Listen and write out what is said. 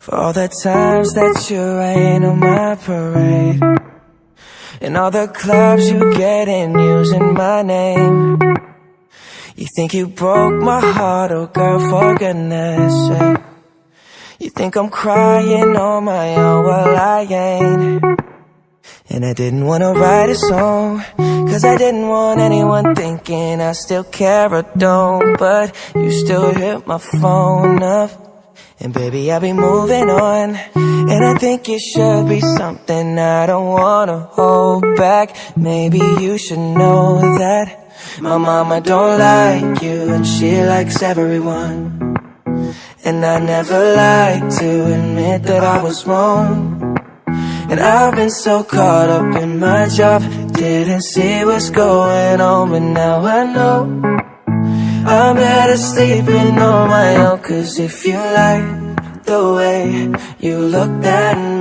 For all the times that you rain on my parade, and all the clubs you get in using my name. You think you broke my heart, oh girl, for goodness sake. You think I'm crying on my own, well I ain't. And I didn't wanna write a song, cause I didn't want anyone thinking I still care or don't. But you still hit my phone up, and baby I'll be moving on. And I think it should be something I don't wanna hold back. Maybe you should know that my mama don't like you, and she likes everyone. And I never like to admit that I was wrong. And I've been so caught up in my job, didn't see what's going on. But now I know I'm better sleeping on my own. Cause if you like the way you look that much,